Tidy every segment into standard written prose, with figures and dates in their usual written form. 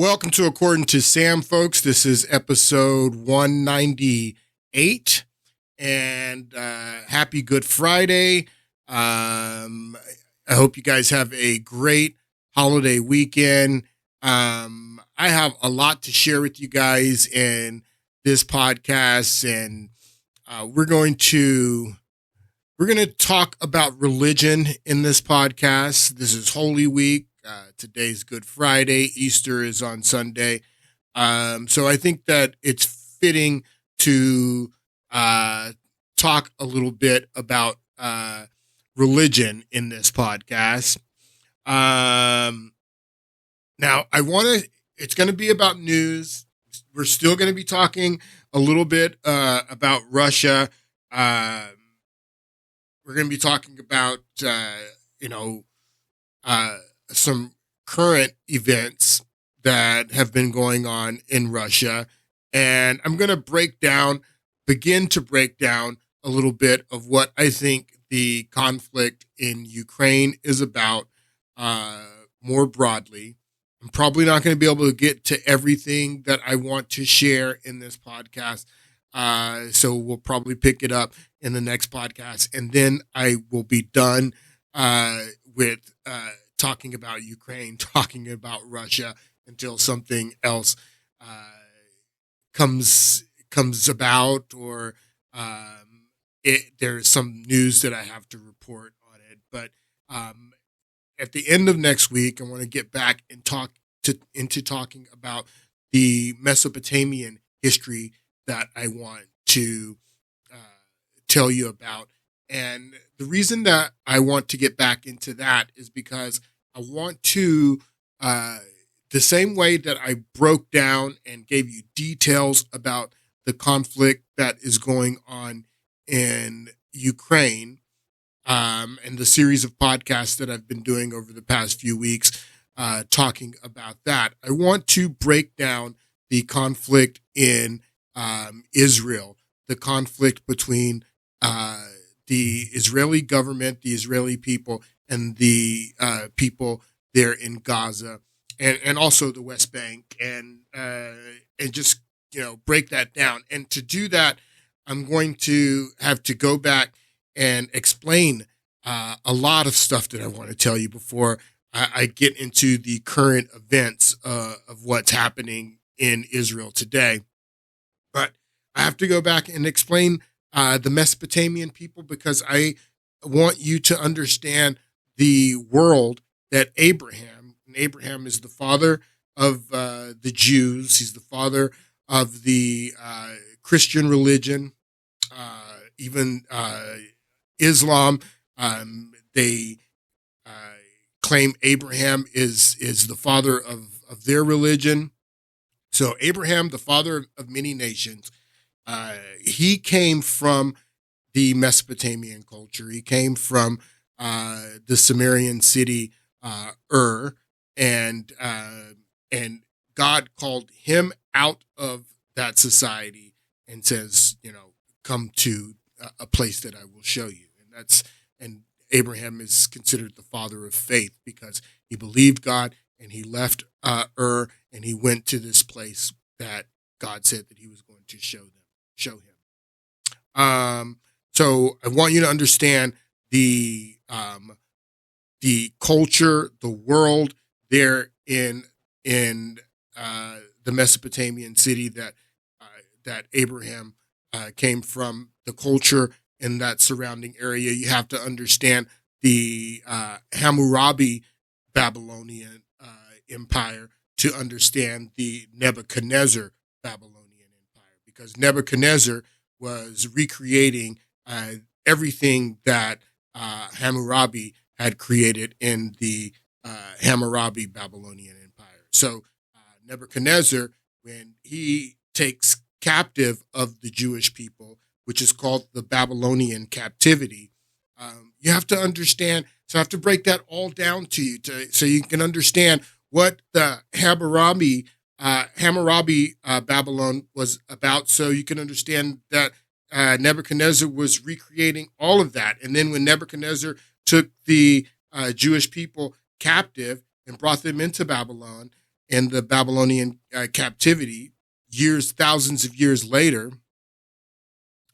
Welcome to According to Sam, folks. This is episode 198, and happy Good Friday. I hope you guys have a great holiday weekend. I have a lot to share with you guys in this podcast, and we're going to talk about religion in this podcast. This is Holy Week. Today's Good Friday. Easter is on Sunday. So I think that it's fitting to talk a little bit about religion in this podcast. Now, it's going to be about news. We're still going to be talking a little bit about Russia. We're going to be talking about, some current events that have been going on in Russia. And I'm going to begin to break down a little bit of what I think the conflict in Ukraine is about more broadly. I'm probably not going to be able to get to everything that I want to share in this podcast. So we'll probably pick it up in the next podcast. And then I will be done with talking about Ukraine, talking about Russia until something else comes about, or there's some news that I have to report on it. But at the end of next week, I want to get back and into talking about the Mesopotamian history that I want to tell you about. And the reason that I want to get back into that is because I want to, the same way that I broke down and gave you details about the conflict that is going on in Ukraine, and the series of podcasts that I've been doing over the past few weeks, talking about that. I want to break down the conflict in Israel, the conflict between the Israeli government, the Israeli people, and the people there in Gaza, and also the West Bank, and just break that down. And to do that, I'm going to have to go back and explain a lot of stuff that I want to tell you before I get into the current events of what's happening in Israel today. But I have to go back and explain the Mesopotamian people, because I want you to understand the world that Abraham is the father of the Jews. He's the father of the Christian religion, even Islam. They claim Abraham is the father of their religion. So Abraham, the father of many nations, he came from the Mesopotamian culture. He came from the Sumerian city and God called him out of that society and says, come to a place that I will show you. And Abraham is considered the father of faith because he believed God, and he left and he went to this place that God said that he was going to show him. So I want you to understand the culture, the world there in the Mesopotamian city that Abraham came from, the culture in that surrounding area. You have to understand the Hammurabi Babylonian empire to understand the Nebuchadnezzar Babylonian empire, because Nebuchadnezzar was recreating everything that Hammurabi had created in the Hammurabi Babylonian empire. So Nebuchadnezzar, when he takes captive of the Jewish people, which is called the Babylonian captivity, you have to understand. So I have to break that all down to you so you can understand what the Hammurabi Babylon was about, so you can understand that Nebuchadnezzar was recreating all of that. And then when Nebuchadnezzar took the Jewish people captive and brought them into Babylon, in the Babylonian captivity thousands of years later.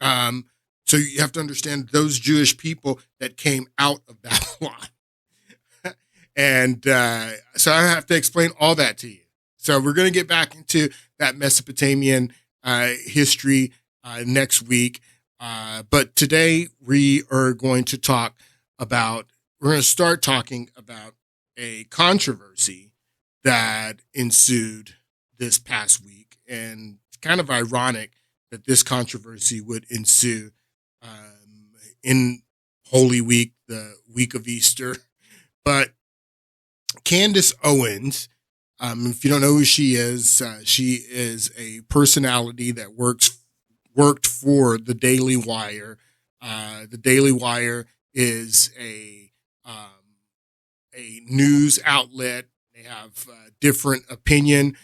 So you have to understand those Jewish people that came out of Babylon. And so I have to explain all that to you. So we're going to get back into that Mesopotamian history next week. But today we're going to start talking about a controversy that ensued this past week. And it's kind of ironic that this controversy would ensue in Holy Week, the week of Easter. But Candace Owens, if you don't know who she is a personality that worked for the Daily Wire. The Daily Wire is a news outlet. They have different opinion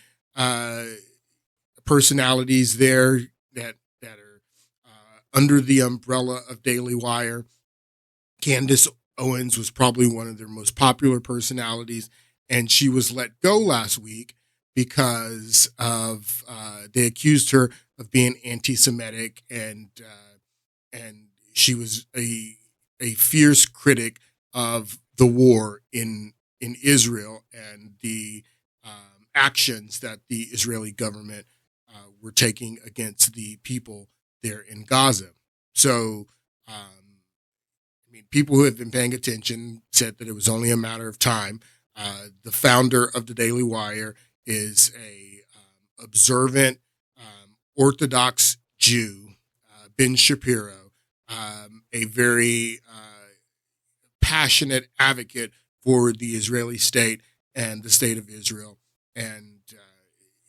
personalities there that are under the umbrella of Daily Wire. Candace Owens was probably one of their most popular personalities, and she was let go last week because of they accused her of being anti-Semitic, and she was a fierce critic of the war in Israel and the actions that the Israeli government were taking against the people there in Gaza. So, people who have been paying attention said that it was only a matter of time. The founder of the Daily Wire is a observant Orthodox Jew, Ben Shapiro, a very passionate advocate for the Israeli state and the state of Israel. And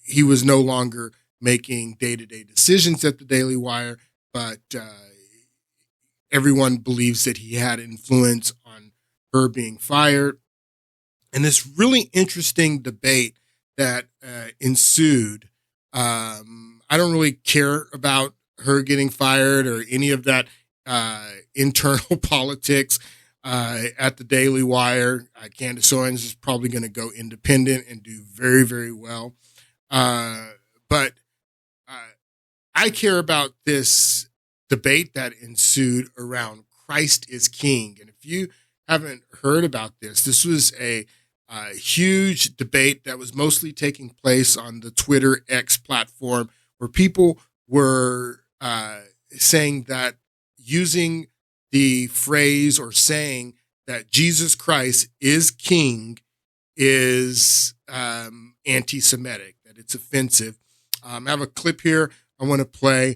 he was no longer making day-to-day decisions at the Daily Wire, but everyone believes that he had influence on her being fired. And this really interesting debate that ensued. I don't really care about her getting fired or any of that internal politics at the Daily Wire. Candace Owens is probably going to go independent and do very, very well. But I care about this debate that ensued around Christ is King. And if you haven't heard about this was a huge debate that was mostly taking place on the Twitter X platform, where people were saying that using the phrase or saying that Jesus Christ is King is anti-Semitic, that it's offensive. I have a clip here I want to play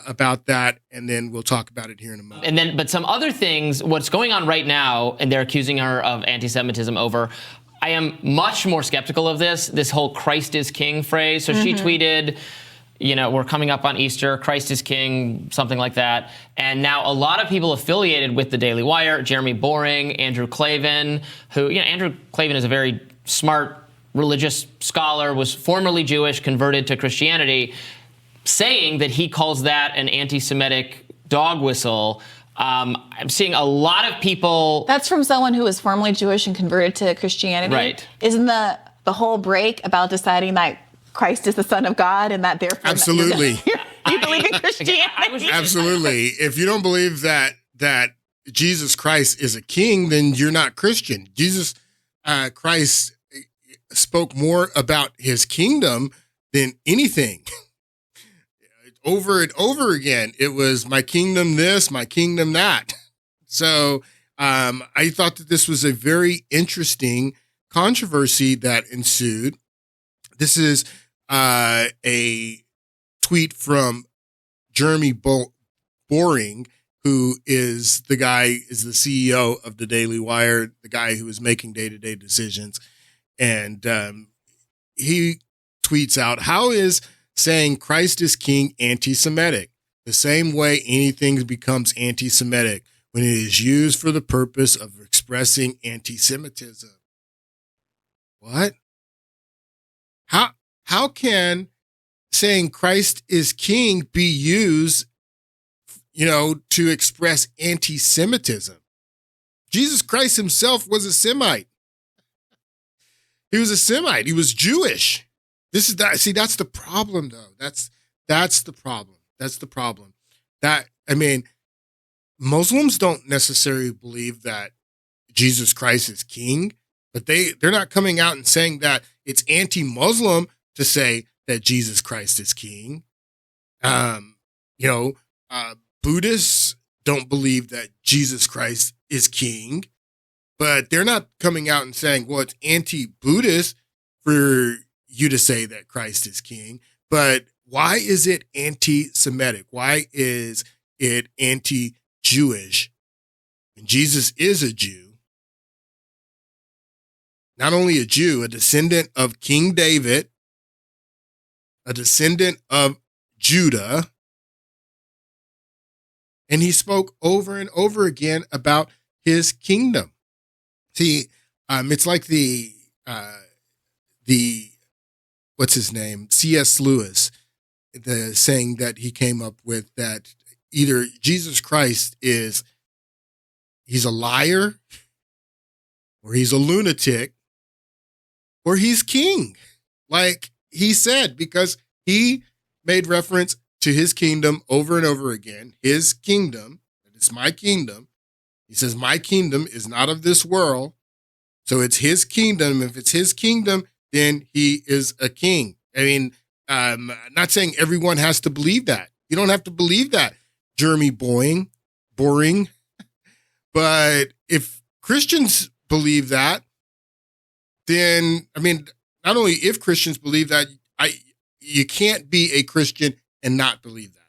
about that, and then we'll talk about it here in a moment. But some other things, what's going on right now, and they're accusing her of anti-Semitism over, I am much more skeptical of this whole Christ is King phrase. So she tweeted, we're coming up on Easter, Christ is King, something like that. And now a lot of people affiliated with the Daily Wire, Jeremy Boring, Andrew Klavan, who, Andrew Klavan is a very smart religious scholar, was formerly Jewish, converted to Christianity, saying that he calls that an anti-Semitic dog whistle. I'm seeing a lot of people... That's from someone who was formerly Jewish and converted to Christianity. Right. Isn't the whole break about deciding that Christ is the Son of God and that therefore... Absolutely. You believe in Christianity? Absolutely. If you don't believe that Jesus Christ is a king, then you're not Christian. Jesus Christ spoke more about his kingdom than anything. Over and over again, it was my kingdom this, my kingdom that. So I thought that this was a very interesting controversy that ensued. This is a tweet from Jeremy Boring, who is the CEO of the Daily Wire, the guy who is making day-to-day decisions. And he tweets out, "How is saying Christ is King anti-Semitic? The same way anything becomes anti-Semitic when it is used for the purpose of expressing anti-Semitism." What? How can saying Christ is King be used, to express anti-Semitism? Jesus Christ himself was a Semite. He was a Semite. He was Jewish. This is that. See, that's the problem, though. That's the problem. That's the problem. Muslims don't necessarily believe that Jesus Christ is king, but they're not coming out and saying that it's anti-Muslim to say that Jesus Christ is king. Buddhists don't believe that Jesus Christ is king, but they're not coming out and saying, well, it's anti-Buddhist for you to say that Christ is king. But why is it anti-Semitic? Why is it anti-Jewish? And Jesus is a Jew. Not only a Jew, a descendant of King David, a descendant of Judah. And he spoke over and over again about his kingdom. See, it's like the what's his name? C.S. Lewis, the saying that he came up with, that either Jesus Christ he's a liar, or he's a lunatic, or he's king. Like he said, because he made reference to his kingdom over and over again. His kingdom, it's my kingdom. He says, my kingdom is not of this world. So it's his kingdom. If it's his kingdom, then he is a king. I'm not saying everyone has to believe that. You don't have to believe that, Jeremy boring. But if Christians believe that, then, not only if Christians believe that, you can't be a Christian and not believe that.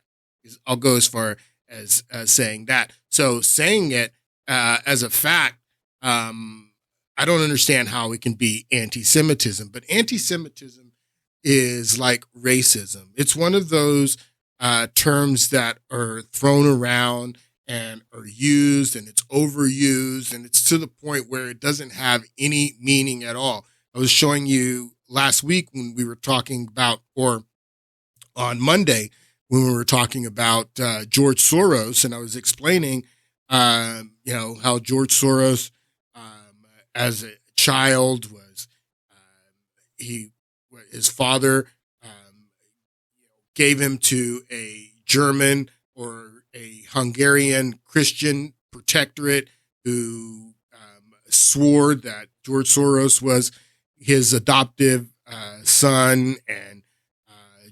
I'll go as far as saying that. So saying it as a fact, I don't understand how it can be anti-Semitism. But anti-Semitism is like racism. It's one of those terms that are thrown around and are used, and it's overused, and it's to the point where it doesn't have any meaning at all. I was showing you last week when we were talking about, or on Monday when we were talking about George Soros, and I was explaining, how George Soros, as a child, was his father gave him to a German or a Hungarian Christian protectorate who swore that George Soros was his adoptive son, and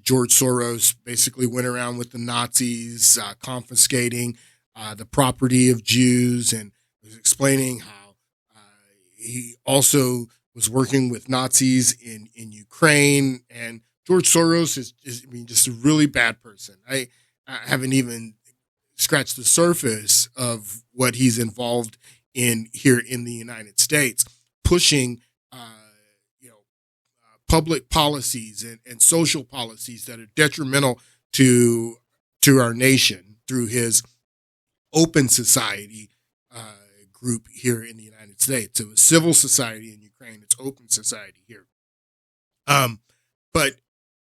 George Soros basically went around with the Nazis, confiscating the property of Jews, and was explaining how he also was working with Nazis in Ukraine. And George Soros is just a really bad person. I haven't even scratched the surface of what he's involved in here in the United States, pushing public policies and social policies that are detrimental to our nation through his open society group here in the United States. So it's civil society in Ukraine, it's open society here. But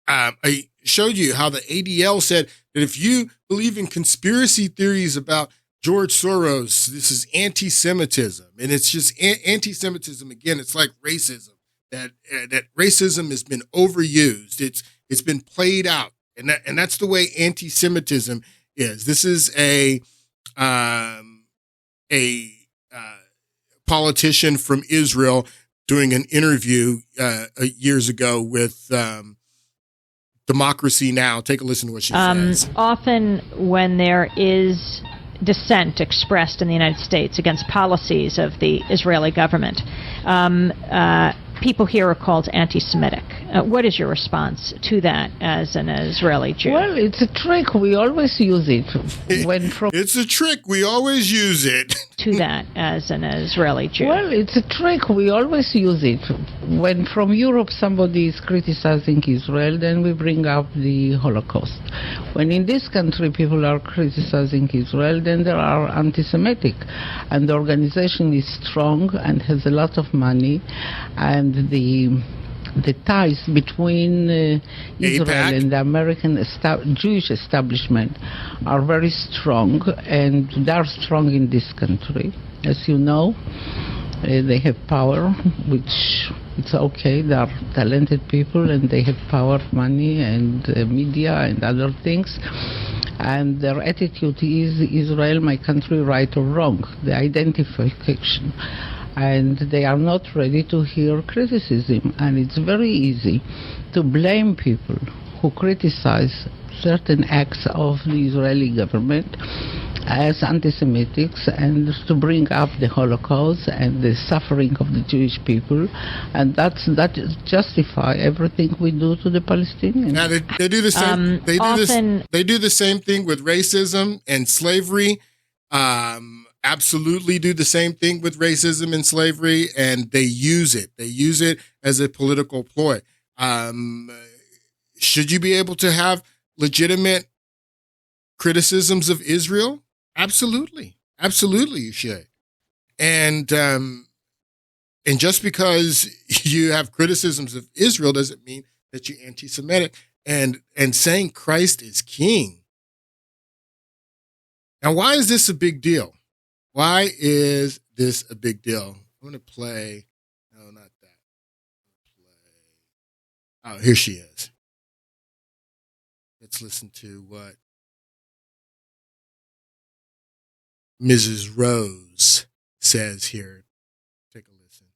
I showed you how the ADL said that if you believe in conspiracy theories about George Soros, this is anti-Semitism. And it's just anti-Semitism. Again, it's like racism. That racism has been overused. It's been played out, and that's the way anti-Semitism is. This is a politician from Israel doing an interview years ago with Democracy Now! Take a listen to what she says. Often when there is dissent expressed in the United States against policies of the Israeli government, people here are called anti-Semitic. What is your response to that as an Israeli Jew? Well, it's a trick. We always use it. It's a trick. We always use it. To that as an Israeli Jew. Well, it's a trick. We always use it. When from Europe somebody is criticizing Israel, then we bring up the Holocaust. When in this country people are criticizing Israel, then they are anti-Semitic. And the organization is strong and has a lot of money, and the ties between Israel and the American Jewish establishment are very strong, and they are strong in this country. As you know, They have power, which it's okay. They are talented people and they have power, money, and media and other things. And their attitude is Israel, my country, right or wrong, the identification. And they are not ready to hear criticism. And it's very easy to blame people who criticize certain acts of the Israeli government as antisemitics and to bring up the Holocaust and the suffering of the Jewish people, and that justify everything we do to the Palestinians. Now they do the same. They do the same thing with racism and slavery. Absolutely, do the same thing with racism and slavery, and they use it. They use it as a political ploy. Should you be able to have legitimate criticisms of Israel? Absolutely. Absolutely you should. And just because you have criticisms of Israel doesn't mean that you're anti-Semitic. And saying Christ is king. Now, why is this a big deal? Why is this a big deal? I'm going to play. No, not that. Oh, here she is. Let's listen to what Mrs. Rose says here. Take a listen.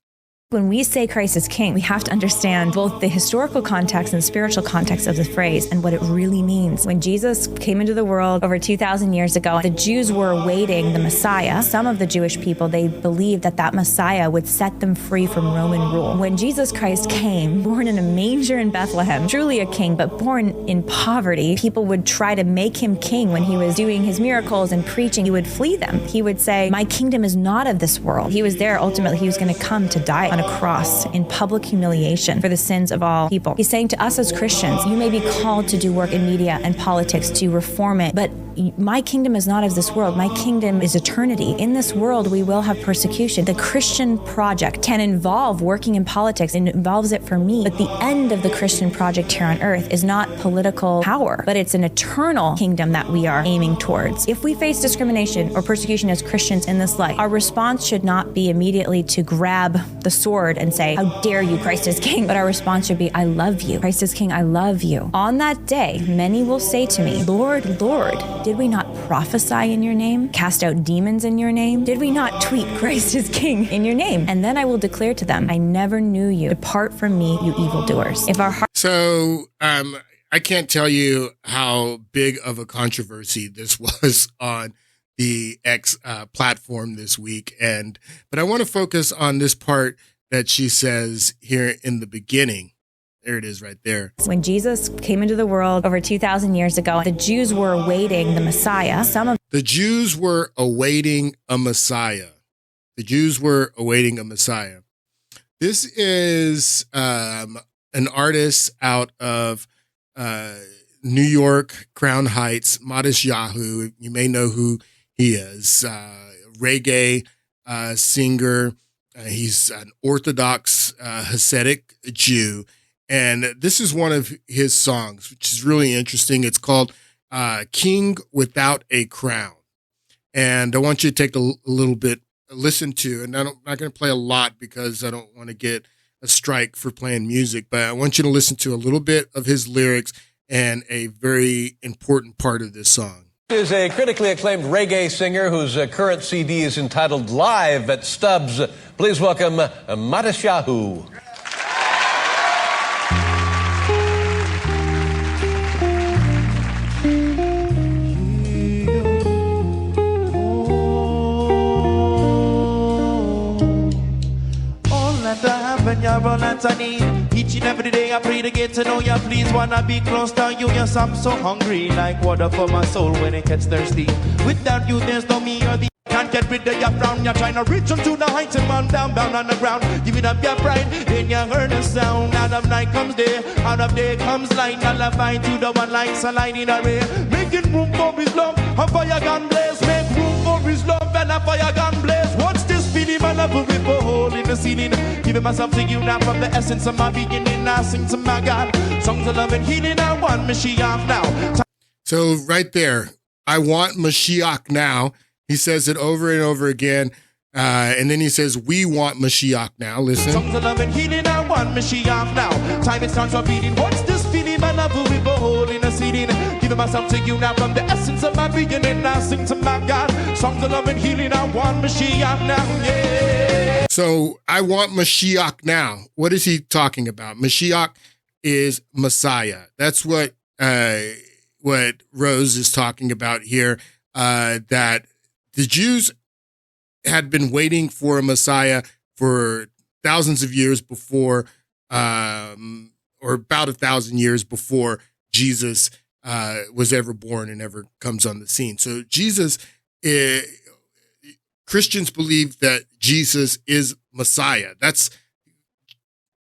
When we say Christ is king, we have to understand both the historical context and spiritual context of the phrase and what it really means. When Jesus came into the world over 2,000 years ago, the Jews were awaiting the Messiah. Some of the Jewish people, they believed that that Messiah would set them free from Roman rule. When Jesus Christ came, born in a manger in Bethlehem, truly a king, but born in poverty, people would try to make him king. When he was doing his miracles and preaching, he would flee them. He would say, "My kingdom is not of this world." He was there, ultimately, he was going to come to die on a cross in public humiliation for the sins of all people. He's saying to us as Christians, you may be called to do work in media and politics to reform it, but my kingdom is not of this world. My kingdom is eternity. In this world, we will have persecution. The Christian project can involve working in politics. It involves it for me. But the end of the Christian project here on earth is not political power, but it's an eternal kingdom that we are aiming towards. If we face discrimination or persecution as Christians in this life, our response should not be immediately to grab the sword and say, "How dare you, Christ is king." But our response should be, "I love you. Christ is king, I love you." On that day, many will say to me, "Lord, Lord, did we not prophesy in your name, cast out demons in your name? Did we not tweet Christ is king in your name?" And then I will declare to them, "I never knew you. Depart from me, you evildoers." If our heart— So I can't tell you how big of a controversy this was on the X platform this week, but I want to focus on this part that she says here in the beginning. There it is right there. When Jesus came into the world over 2,000 years ago, the Jews were awaiting the Messiah. The Jews were awaiting a Messiah. The Jews were awaiting a Messiah. This is an artist out of New York, Crown Heights, Matisyahu. You may know who he is. Reggae singer. He's an Orthodox Hasidic Jew. And this is one of his songs, which is really interesting. It's called King Without a Crown. And I want you to take a little bit, listen to, and I'm not going to play a lot because I don't want to get a strike for playing music, but I want you to listen to a little bit of his lyrics and a very important part of this song. Is a critically acclaimed reggae singer whose current CD is entitled Live at Stubbs. Please welcome Matisyahu. Each and every day I pray to get to know you. Please wanna be close to you. Yes, I'm so hungry, like water for my soul when it gets thirsty. Without you, there's no me or the. Can't get rid of your frown. You're trying to reach onto the heights and run down on the ground. Give it up your pride, then you heard the sound. Out of night comes day, out of day comes light. Lullaby to the one lights a light in a ray. Making room for his love, a fire gun blaze. Make room for his love and a fire gun blaze. What's this feeling? My love with a hole in the ceiling. Giving myself to you now from the essence of my beginning. I sing to my God. Songs of love and healing. I want Mashiach now. So right there, I want Mashiach now. He says it over and over again. And then he says, we want Mashiach now. Listen. Songs of love and healing, I want Mashiach now. Time it starts beating. What's this feeling? Man, I've been beholding a seeding. Giving myself to you now from the essence of my being, and I sing to my God. Songs of love and healing, I want Mashiach now. Yeah. So I want Mashiach now. What is he talking about? Mashiach is Messiah. That's what Rose is talking about here. That the Jews had been waiting for a Messiah for thousands of years before, or about 1,000 years before Jesus was ever born and ever comes on the scene. So Christians believe that Jesus is Messiah.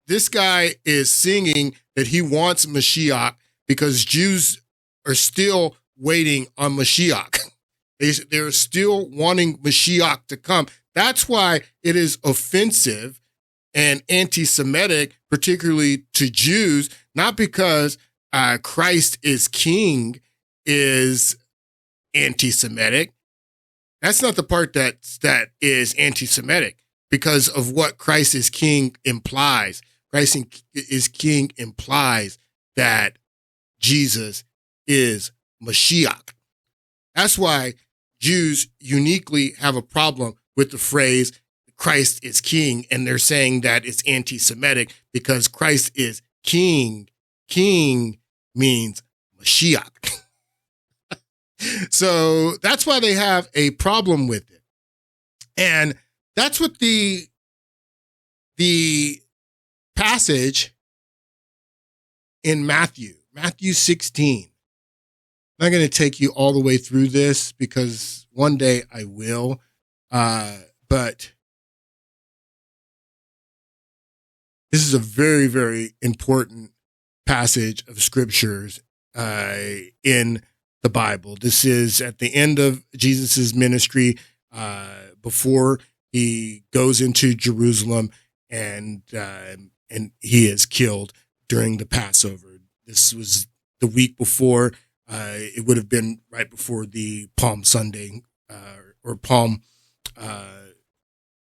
This guy is singing that he wants Mashiach because Jews are still waiting on Mashiach. They're still wanting Mashiach to come. That's why it is offensive and anti-Semitic, particularly to Jews, not because Christ is king is anti-Semitic. That's not the part that is anti-Semitic, because of what Christ is king implies. Christ is king implies that Jesus is Mashiach. That's why Jews uniquely have a problem with the phrase Christ is king, and they're saying that it's anti-Semitic because Christ is king. King means Mashiach. So that's why they have a problem with it. And that's what the passage in Matthew 16. I'm not going to take you all the way through this because one day I will. But this is a very, very important passage of scriptures in the Bible. This is at the end of Jesus's ministry, before he goes into Jerusalem and he is killed during the Passover. This was the week before. It would have been right before the Palm Sunday, or Palm,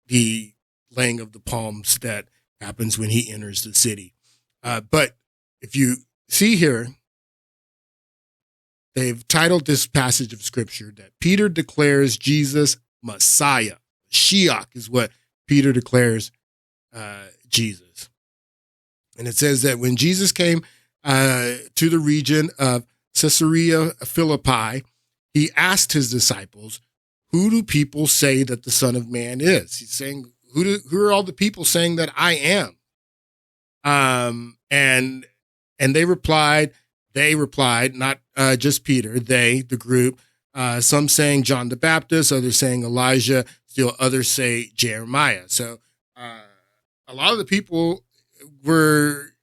the laying of the palms that happens when he enters the city. But if you see here, they've titled this passage of scripture that Peter declares Jesus Messiah. Mashiach is what Peter declares Jesus. And it says that when Jesus came to the region of Caesarea Philippi, he asked his disciples, who do people say that the Son of Man is? He's saying, who are all the people saying that I am? And they replied, not just Peter, the group, some saying John the Baptist, others saying Elijah, still others say Jeremiah. So a lot of the people were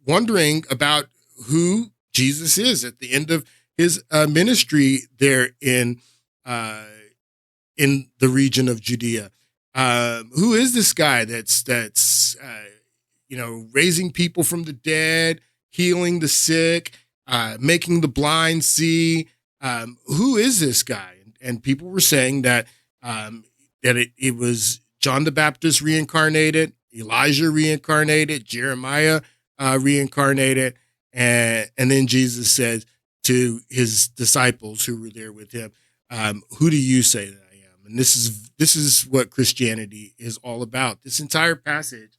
wondering about who Jesus is at the end of his ministry there in the region of Judea. Who is this guy that's raising people from the dead, healing the sick, making the blind see? Who is this guy? And people were saying that it was John the Baptist reincarnated, Elijah reincarnated, Jeremiah reincarnated, and then Jesus said to his disciples who were there with him, who do you say that I am? And this is what Christianity is all about. This entire passage,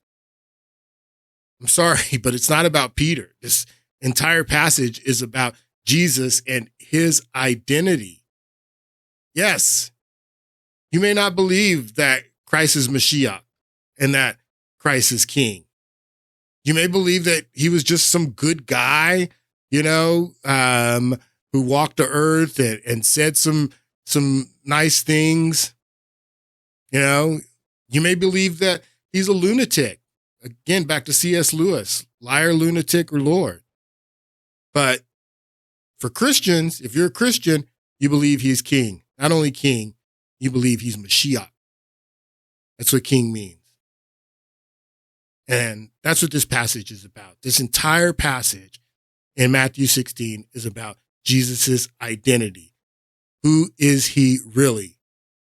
I'm sorry, but it's not about Peter. This entire passage is about Jesus and his identity. Yes, you may not believe that Christ is Mashiach and that Christ is king. You may believe that he was just some good guy, who walked the earth and said some nice things. You may believe that he's a lunatic. Again, back to C.S. Lewis, liar, lunatic, or Lord. But for Christians, if you're a Christian, you believe he's king. Not only king, you believe he's Mashiach. That's what king means. And that's what this passage is about. This entire passage in Matthew 16 is about Jesus's identity. Who is he really?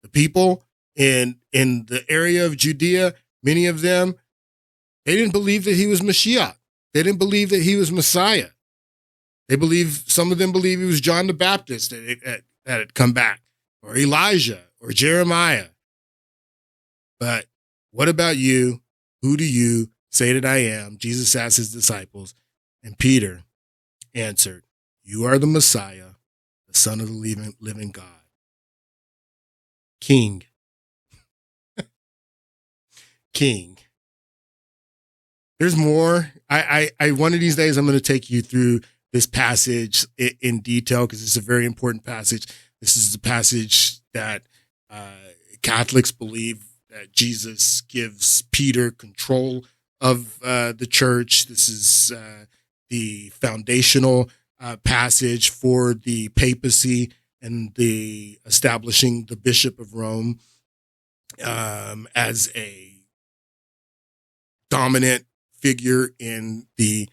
The people in the area of Judea, many of them, they didn't believe that he was Mashiach. They didn't believe that he was Messiah. Some of them believe he was John the Baptist that had come back, or Elijah, or Jeremiah. But what about you? Who do you say that I am? Jesus asked his disciples, and Peter answered, you are the Messiah, the Son of the living God. King. King. There's more. I one of these days, I'm going to take you through this passage in detail because it's a very important passage. This is the passage that Catholics believe that Jesus gives Peter control of the church. This is the foundational passage for the papacy and the establishing the Bishop of Rome as a dominant figure in the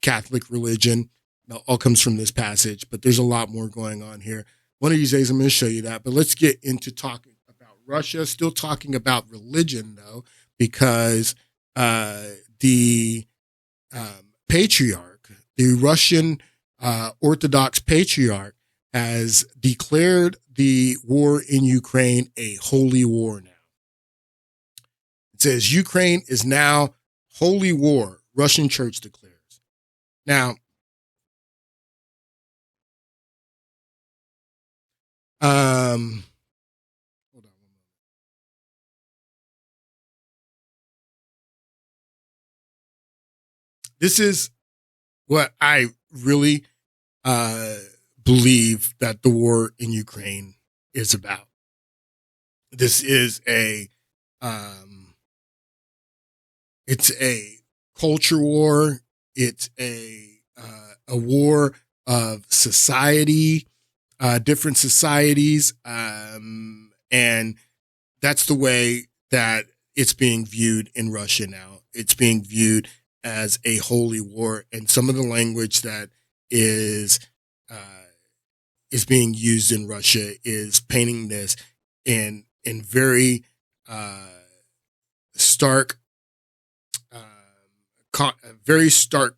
Catholic religion. It all comes from this passage, but there's a lot more going on here. One of these days I'm going to show you that, but let's get into talking about Russia, still talking about religion though, because the patriarch, the Russian Orthodox patriarch, has declared the war in Ukraine a holy war now. It says Ukraine is now holy war, Russian church declares. Now, hold on. This is what I really believe that the war in Ukraine is about. This is it's a culture war. It's a war of society, different societies, and that's the way that it's being viewed in Russia now. It's being viewed as a holy war, and some of the language that is being used in Russia is painting this in very stark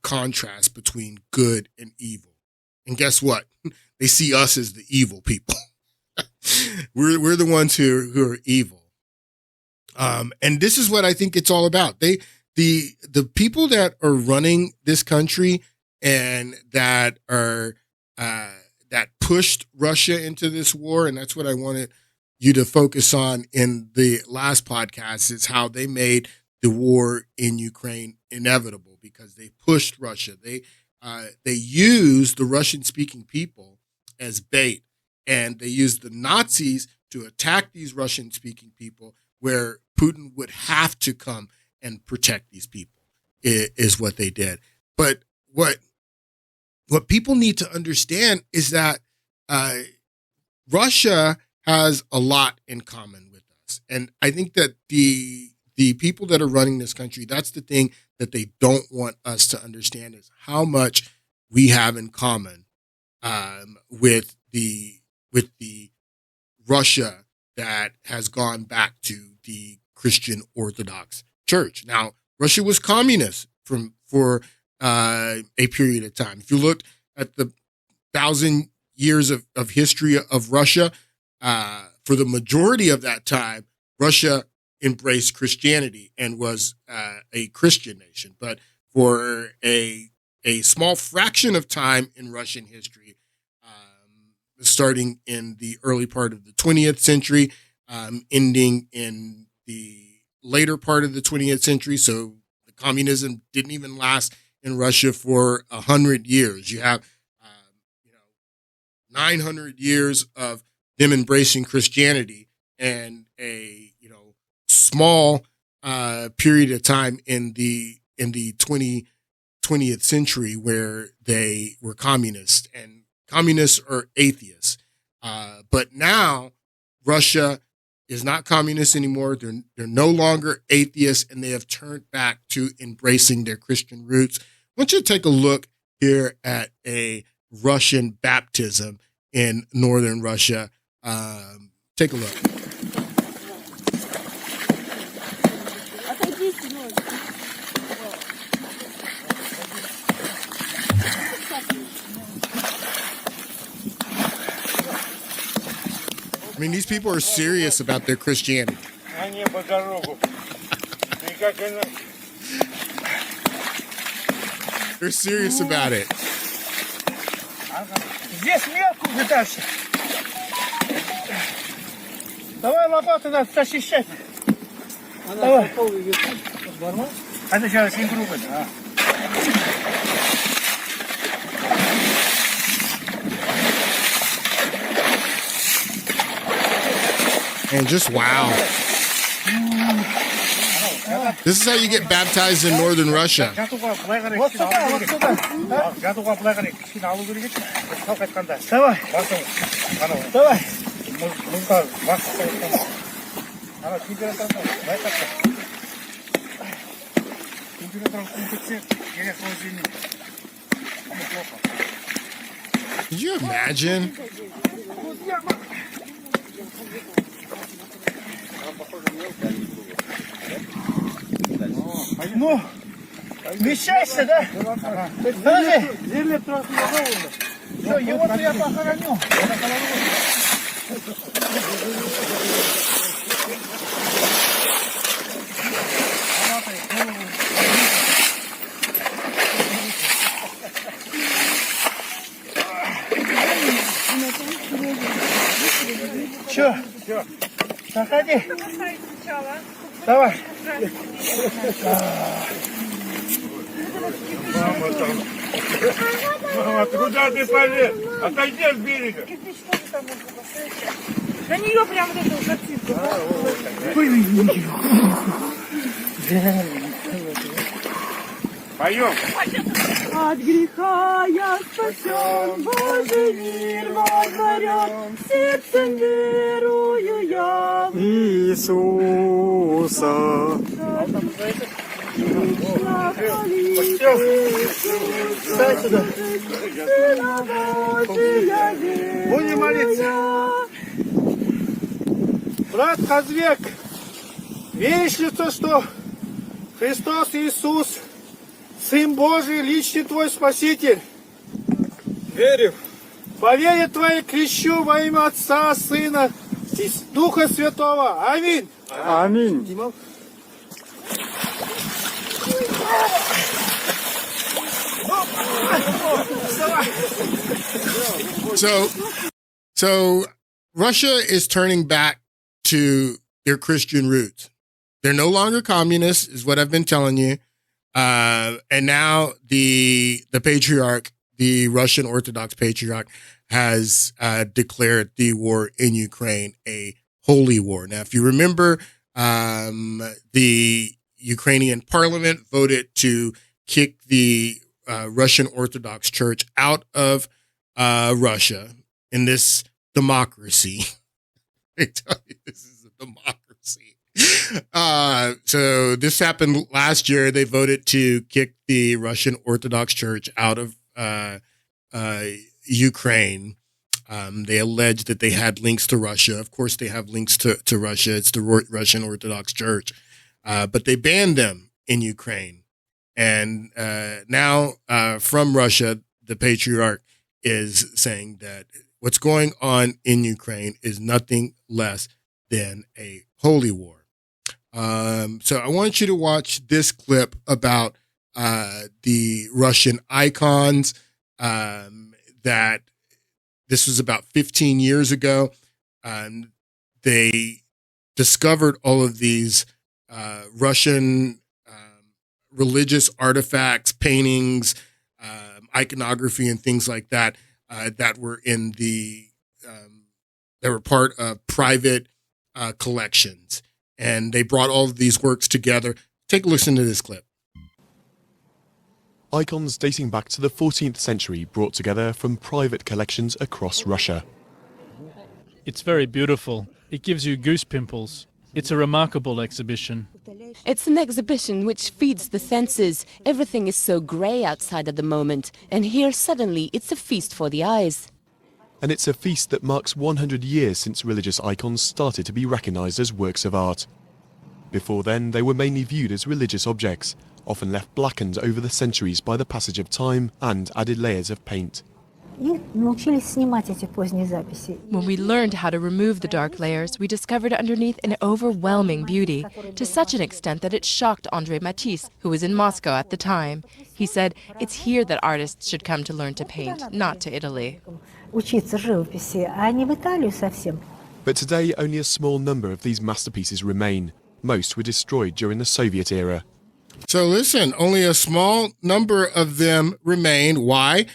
contrast between good and evil. And guess what? They see us as the evil people. We're the ones who are evil. And this is what I think it's all about. The people that are running this country and that are that pushed Russia into this war, and that's what I wanted you to focus on in the last podcast, is how they made the war in Ukraine inevitable, because they pushed Russia. They used the Russian-speaking people as bait, and they used the Nazis to attack these Russian-speaking people, where Putin would have to come and protect these people, is what they did. But what people need to understand is that Russia has a lot in common with us. And I think that the people that are running this country, that's the thing that they don't want us to understand, is how much we have in common with the Russia that has gone back to the Christian Orthodox Church. Now, Russia was communist for a period of time. If you look at the 1,000 years of history of Russia, for the majority of that time, Russia embraced Christianity and was a Christian nation. But for a small fraction of time in Russian history, starting in the early part of the 20th century, ending in the later part of the 20th century, so the communism didn't even last in Russia for 100 years. You have 900 years of them embracing Christianity, and a small period of time in the 20th century where they were communists, and communists are atheists. But now Russia is not communist anymore. They're no longer atheists, and they have turned back to embracing their Christian roots. I want you to take a look here at a Russian baptism in northern Russia. Take a look. I mean, these people are serious about their Christianity. They're serious about it. Здесь мелку вытащи. Давай лопату надо защищать. Давай. А ты сейчас не грубо, да? And just wow. This is how you get baptized in northern Russia. Could you imagine? Ну, вмещайся, да? Подожди. Все, его-то я похороню. Че? Заходи. Давай. Мама, ты куда ты полез? Отойди от берега. На нее прям вот эту картинку. Поем. От греха я спасен, Божий мир воздарен, сердцем верую я в Иисуса. Встань сюда. Будем молиться. Брат Казвек, веришь ли то, что Христос Иисус, Сын Божий, личный твой Спаситель? Верю. По вере твоей крещу во имя Отца, Сына и Духа Святого. Аминь. Аминь. So Russia is turning back to their Christian roots. They're no longer communists, is what I've been telling you. And now the patriarch, the Russian Orthodox patriarch, has declared the war in Ukraine a holy war. Now, if you remember, the Ukrainian parliament voted to kick the Russian Orthodox Church out of Russia in this democracy. I tell you, this is a democracy. So this happened last year. They voted to kick the Russian Orthodox Church out of Ukraine. They alleged that they had links to Russia. Of course, they have links to Russia. It's the Russian Orthodox Church. But they banned them in Ukraine. And now from Russia, the patriarch is saying that what's going on in Ukraine is nothing less than a holy war. So I want you to watch this clip about the Russian icons that this was about 15 years ago. They discovered all of these Russian religious artifacts, paintings, iconography, and things like that that were in the that were part of private collections, and they brought all of these works together. Take a listen to this clip. Icons dating back to the 14th century brought together from private collections across Russia. It's very beautiful. It gives you goose pimples. It's a remarkable exhibition. It's an exhibition which feeds the senses. Everything is so grey outside at the moment, and here suddenly it's a feast for the eyes. and it's a feast that marks 100 years since religious icons started to be recognised as works of art. Before then, they were mainly viewed as religious objects, often left blackened over the centuries by the passage of time and added layers of paint. When we learned how to remove the dark layers, we discovered underneath an overwhelming beauty, to such an extent that it shocked André Matisse, who was in Moscow at the time. He said, "It's here that artists should come to learn to paint, not to Italy." But today, only a small number of these masterpieces remain. Most were destroyed during the Soviet era. So listen, only a small number of them remain. Why?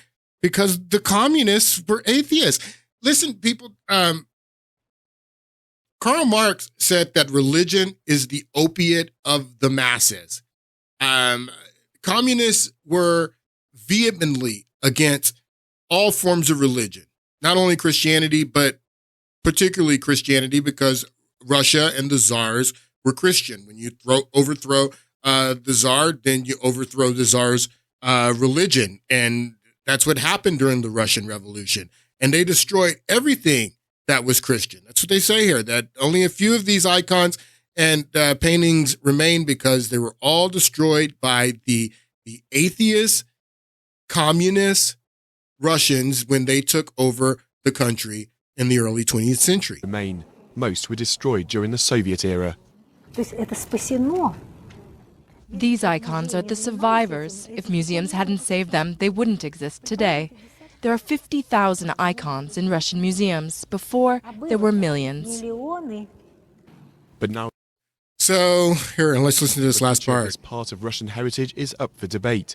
Because the communists were atheists. Listen, people, Karl Marx said that religion is the opiate of the masses. Communists were vehemently against all forms of religion, not only Christianity, but particularly Christianity, because Russia and the Tsars were Christian. When you overthrow the Tsar, then you overthrow the Tsar's religion. And that's what happened during the Russian Revolution. And they destroyed everything that was Christian. That's what they say here, that only a few of these icons and paintings remain because they were all destroyed by the atheist, communist Russians when they took over the country in the early 20th century. Remain. Most were destroyed during the Soviet era. These icons are the survivors. If museums hadn't saved them, they wouldn't exist today. There are 50,000 icons in Russian museums. Before, there were millions. But now... So, here, let's listen to this last part. This part of Russian heritage is up for debate.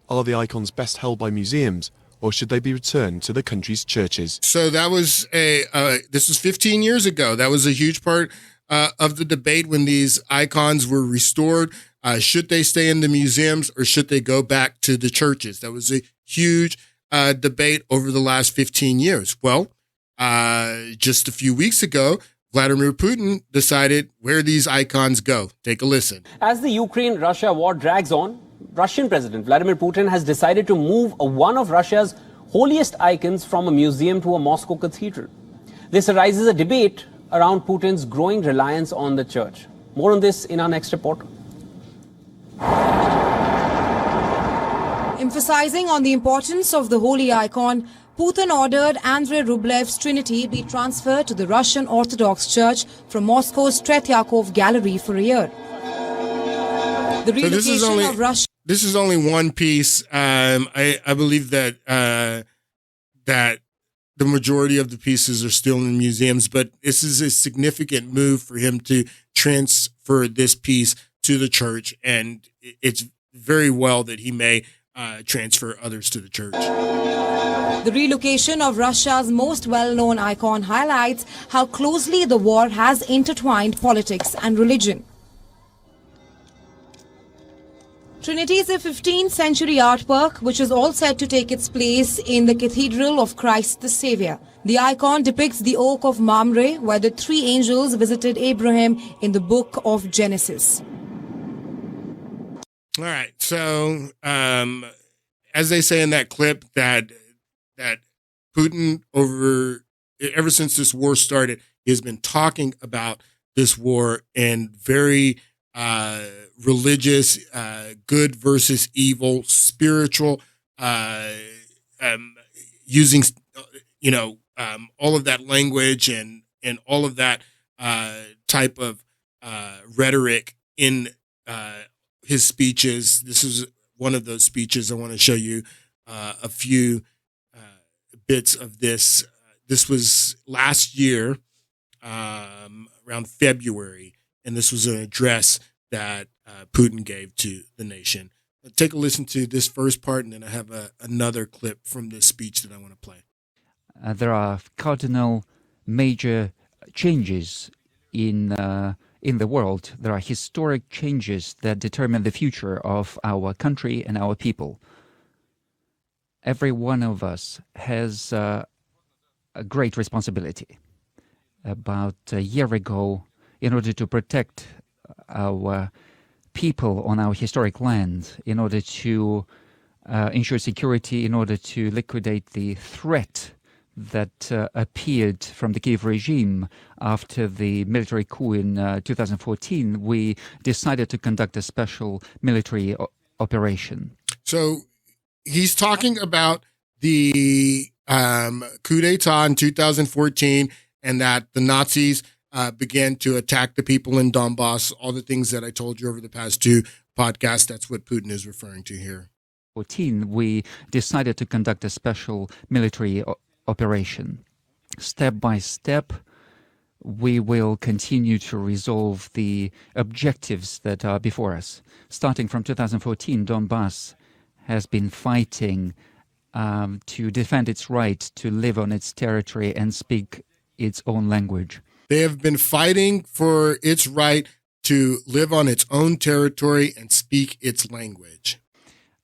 Are the icons best held by museums, or should they be returned to the country's churches? So that was this was 15 years ago. That was a huge part of the debate when these icons were restored. Should they stay in the museums or should they go back to the churches? That was a huge debate over the last 15 years. Well, just a few weeks ago, Vladimir Putin decided where these icons go. Take a listen. As the Ukraine-Russia war drags on, Russian President Vladimir Putin has decided to move one of Russia's holiest icons from a museum to a Moscow cathedral. This arises a debate around Putin's growing reliance on the church. More on this in our next report. Emphasizing on the importance of the holy icon, Putin ordered Andrei Rublev's Trinity be transferred to the Russian Orthodox Church from Moscow's Tretyakov Gallery for a year. The relocation of Russia. This is only one piece. I believe that that the majority of the pieces are still in museums, but this is a significant move for him to transfer this piece to the church, and it's very well that he may transfer others to the church. The relocation of Russia's most well-known icon highlights how closely the war has intertwined politics and religion. Trinity is a 15th century artwork which is all set to take its place in the Cathedral of Christ the Saviour. The icon depicts the oak of Mamre, where the three angels visited Abraham in the book of Genesis. All right, so as they say in that clip, that Putin, ever since this war started, he has been talking about this war in very religious, good versus evil, spiritual, using all of that language and all of that type of rhetoric in his speeches. This is one of those speeches. I want to show you a few bits of this. This was last year, around February, and this was an address that Putin gave to the nation. Take a listen to this first part, and then I have another clip from this speech that I want to play. There are cardinal major changes in the world. There are historic changes that determine the future of our country and our people. Every one of us has a great responsibility. About a year ago, in order to protect our people on our historic land, in order to ensure security, in order to liquidate the threat that appeared from the Kiev regime after the military coup in 2014, we decided to conduct a special military operation. So he's talking about the coup d'etat in 2014 and that the Nazis began to attack the people in Donbass, all the things that I told you over the past two podcasts. That's what Putin is referring to here. We decided to conduct a special military operation. Step by step, we will continue to resolve the objectives that are before us. Starting from 2014, Donbass has been fighting to defend its right to live on its territory and speak its own language. They have been fighting for its right to live on its own territory and speak its language.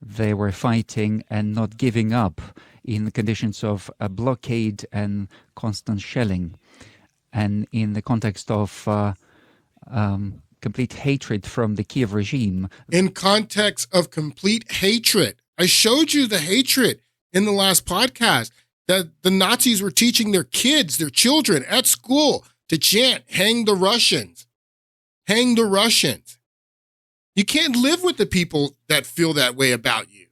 They were fighting and not giving up in the conditions of a blockade and constant shelling. And in the context of complete hatred from the Kiev regime. In context of complete hatred. I showed you the hatred in the last podcast that the Nazis were teaching their kids, their children at school to chant, "Hang the Russians, hang the Russians." You can't live with the people that feel that way about you.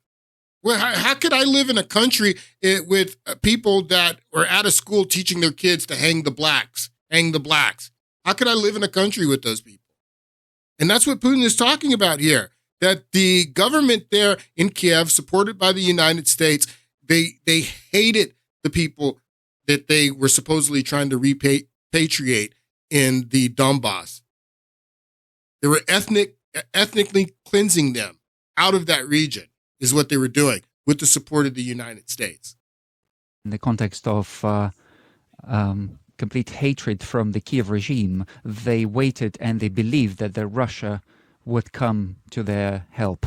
Well, how could I live in a country with people that are out of school teaching their kids to hang the blacks, hang the blacks? How could I live in a country with those people? And that's what Putin is talking about here, that the government there in Kiev, supported by the United States, they hated the people that they were supposedly trying to repatriate in the Donbass. They were ethnically cleansing them out of that region, is what they were doing with the support of the United States. In the context of complete hatred from the Kiev regime, they waited and they believed that Russia would come to their help.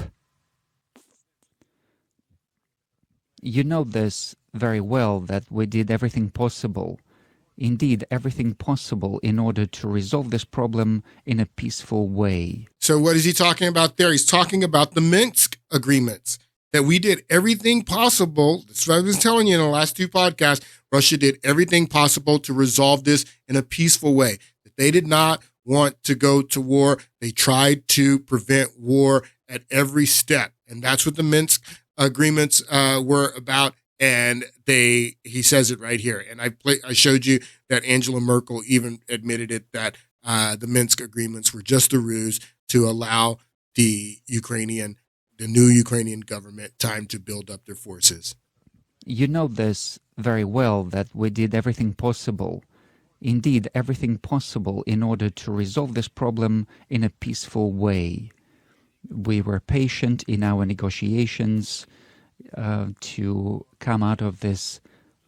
You know this very well, that we did everything possible, indeed everything possible, in order to resolve this problem in a peaceful way. So what is he talking about there? He's talking about the Minsk agreements, that we did everything possible. That's what I was telling you in the last two podcasts. Russia did everything possible to resolve this in a peaceful way. That they did not want to go to war. They tried to prevent war at every step. And that's what the Minsk agreements were about. And he says it right here. And I showed you that Angela Merkel even admitted it, that the Minsk agreements were just a ruse to allow the new Ukrainian government time to build up their forces. You know this very well, that we did everything possible, indeed everything possible, in order to resolve this problem in a peaceful way. We were patient in our negotiations to come out of this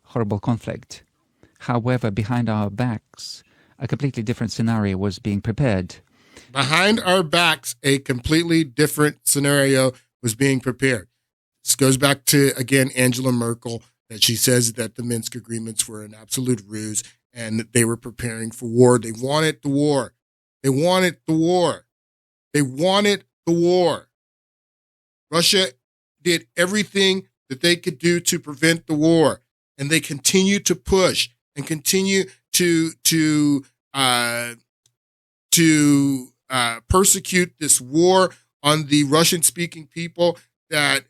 horrible conflict. However, behind our backs, a completely different scenario was being prepared. Behind our backs, a completely different scenario was being prepared. This goes back to, again, Angela Merkel, that she says that the Minsk agreements were an absolute ruse and that they were preparing for war. They wanted the war. They wanted the war. They wanted the war. Russia did everything that they could do to prevent the war, and they continue to push and continue to persecute this war on the Russian-speaking people that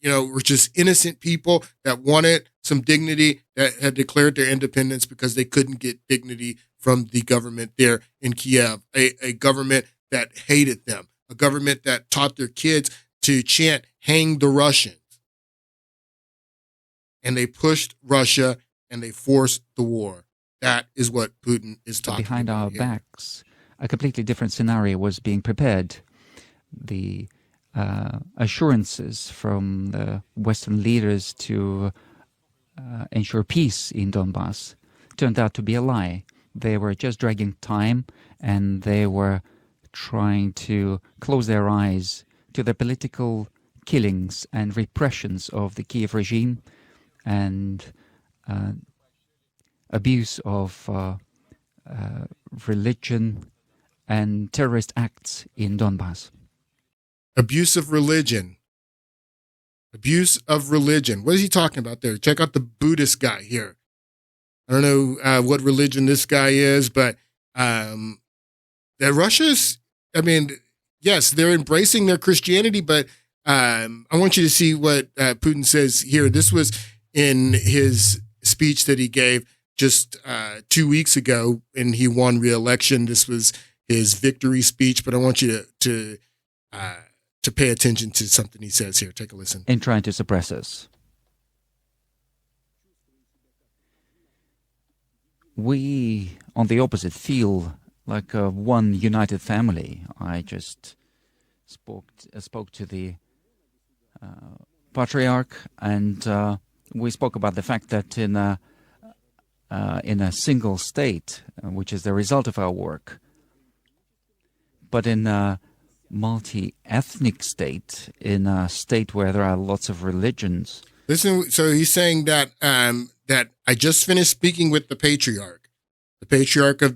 were just innocent people that wanted some dignity, that had declared their independence because they couldn't get dignity from the government there in Kiev, a government that hated them, a government that taught their kids to chant, "Hang the Russians." And they pushed Russia and they forced the war. That is what Putin is talking Behind about our here. backs, a completely different scenario was being prepared. The assurances from the Western leaders to ensure peace in Donbass turned out to be a lie. They were just dragging time, and they were trying to close their eyes to the political killings and repressions of the Kiev regime and abuse of religion and terrorist acts in Donbass. Abuse of religion. Abuse of religion. What is he talking about there? Check out the Buddhist guy here. I don't know what religion this guy is, but that Russia's, I mean, yes, they're embracing their Christianity, but I want you to see what Putin says here. This was in his speech that he gave just 2 weeks ago, and he won re-election. This was his victory speech, but I want you to pay attention to something he says here. Take a listen. In trying to suppress us. We, on the opposite, feel like one united family. I just spoke to the patriarch, and we spoke about the fact that in a single state, which is the result of our work, but in a multi-ethnic state, in a state where there are lots of religions. Listen, so he's saying that that I just finished speaking with the patriarch of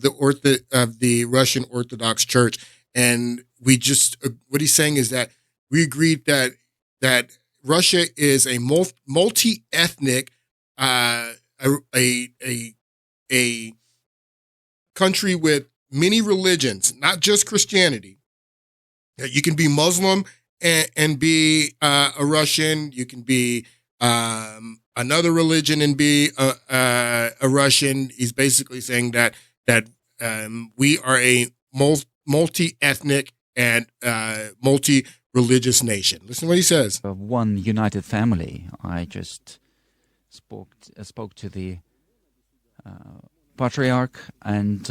the Russian Orthodox Church, and we just what he's saying is that we agreed that Russia is a multi-ethnic a country with many religions, not just Christianity. You can be Muslim and be a Russian. You can be another religion and be a Russian. He's basically saying that we are a multi-ethnic and multi-religious nation. Listen to what he says. One united family. I just spoke to the patriarch, and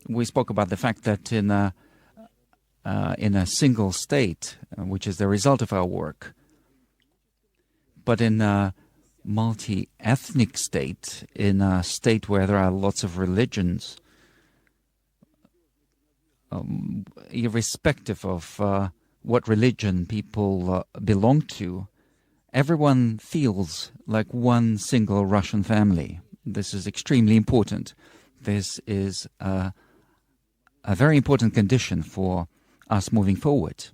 we spoke about the fact that in a single state, which is the result of our work, but in a multi-ethnic state, in a state where there are lots of religions, irrespective of what religion people belong to, everyone feels like one single Russian family. This is extremely important. This is a very important condition for us moving forward.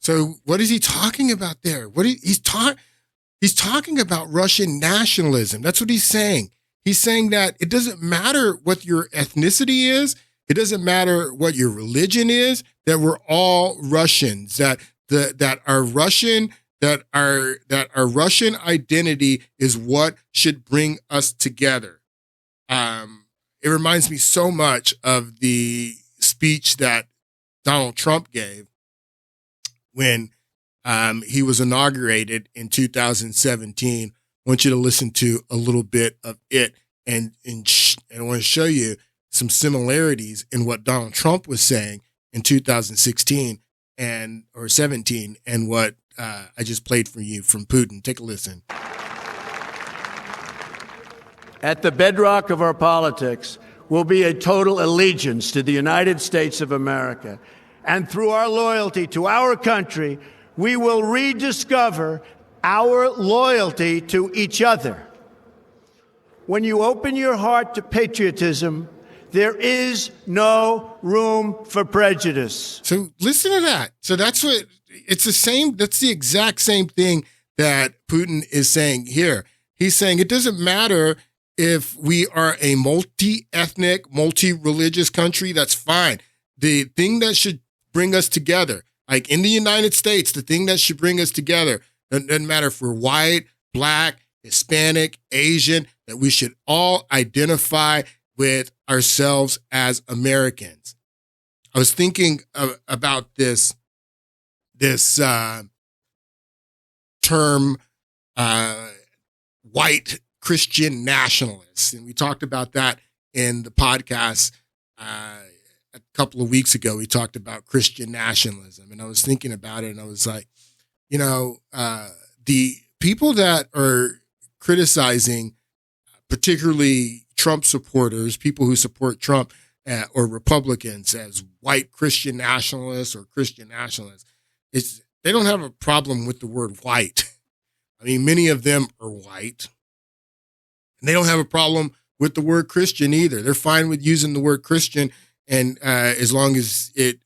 So what is he talking about there? He's talking about Russian nationalism. That's what he's saying. He's saying that it doesn't matter what your ethnicity is. It doesn't matter what your religion is, that we're all Russians, that our Russian identity is what should bring us together. It reminds me so much of the speech that Donald Trump gave when he was inaugurated in 2017. I want you to listen to a little bit of it, and I want to show you some similarities in what Donald Trump was saying in 2016 or 17 and what I just played for you from Putin. Take a listen. At the bedrock of our politics will be a total allegiance to the United States of America. And through our loyalty to our country, we will rediscover our loyalty to each other. When you open your heart to patriotism, there is no room for prejudice. So listen to that. So that's the exact same thing that Putin is saying here. He's saying it doesn't matter if we are a multi-ethnic, multi-religious country, that's fine. The thing that should bring us together, like in the United States, the thing that should bring us together, doesn't matter if we're white, black, Hispanic, Asian, that we should all identify with ourselves as Americans. I was thinking about this term, white Christian nationalists, and we talked about that in the podcast a couple of weeks ago. We talked about Christian nationalism, and I was thinking about it, and I was like, the people that are criticizing, particularly Trump supporters, people who support Trump or Republicans as white Christian nationalists or Christian nationalists, they don't have a problem with the word white. I mean, many of them are white. And they don't have a problem with the word Christian either. They're fine with using the word Christian, and as long as it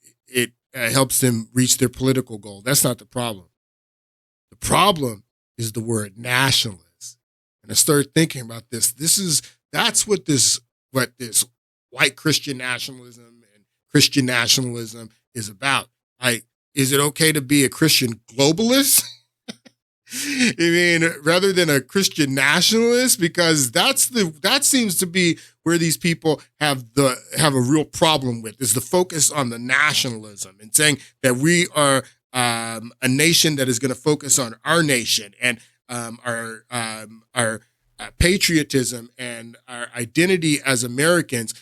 helps them reach their political goal. That's not the problem. The problem is the word nationalist. And I started thinking about this. This is That's what this white Christian nationalism and Christian nationalism is about. Is it okay to be a Christian globalist? I mean, rather than a Christian nationalist, because that seems to be where these people have a real problem with, is the focus on the nationalism and saying that we are a nation that is going to focus on our nation and our patriotism and our identity as Americans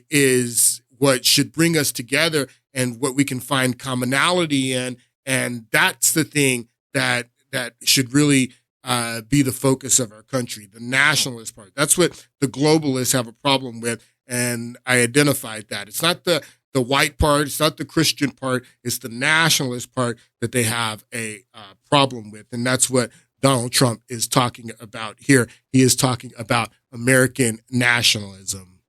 is what should bring us together and what we can find commonality in, and that's the thing that should really be the focus of our country, the nationalist part. That's what the globalists have a problem with, and I identified that. It's not the white part, it's not the Christian part, it's the nationalist part that they have a problem with, and that's what Donald Trump is talking about here. He is talking about American nationalism.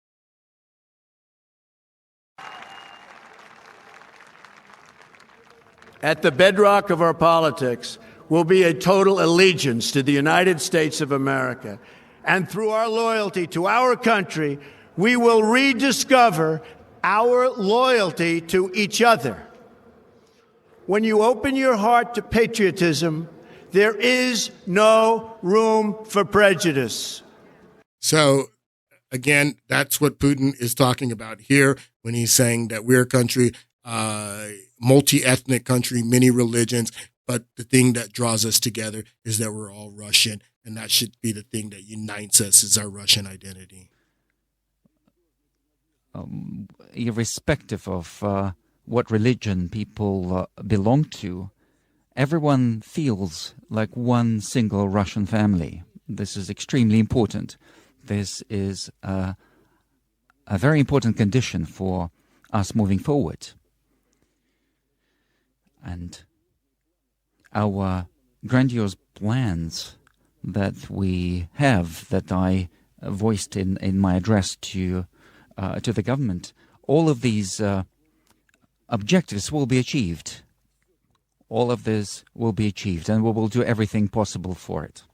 At the bedrock of our politics will be a total allegiance to the United States of America. And through our loyalty to our country, we will rediscover our loyalty to each other. When you open your heart to patriotism, there is no room for prejudice. So, again, that's what Putin is talking about here when he's saying that we're a country, multi-ethnic country, many religions, but the thing that draws us together is that we're all Russian, and that should be the thing that unites us, is our Russian identity. Irrespective of what religion people belong to, everyone feels like one single Russian family. This is extremely important. This is a very important condition for us moving forward. And our grandiose plans that we have, that I voiced in my address to the government, all of these objectives will be achieved. All of this will be achieved, and we will do everything possible for it.